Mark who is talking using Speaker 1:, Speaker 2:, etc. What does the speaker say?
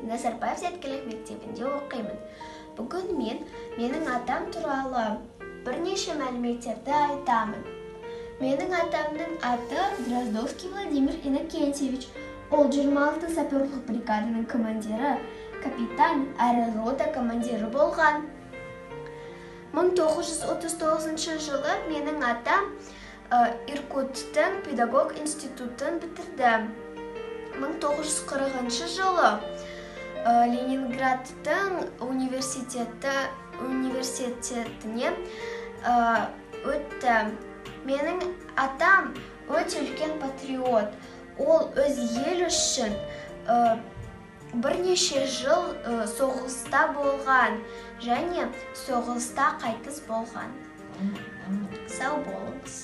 Speaker 1: Назарбаев зияткерлік мектебінде оқимын. Бүгін менің атам туралы бірнеше мәліметтерді айтамын. Менің атамның аты Дроздовский Владимир Иннокентьевич. Ол 26 саперлік бригаданың командирі, капитан әрі рота командирі болған. 1939 жылы менің атам Иркуттың педагог институтын бітірді. 1940 жылы Ленинградтың университетіне өтті. Менің атам өте үлкен патриот. Ол өз ел үшін бірнеше жыл соғыста болған және соғыста қайтыс болған. Сау болыңыз.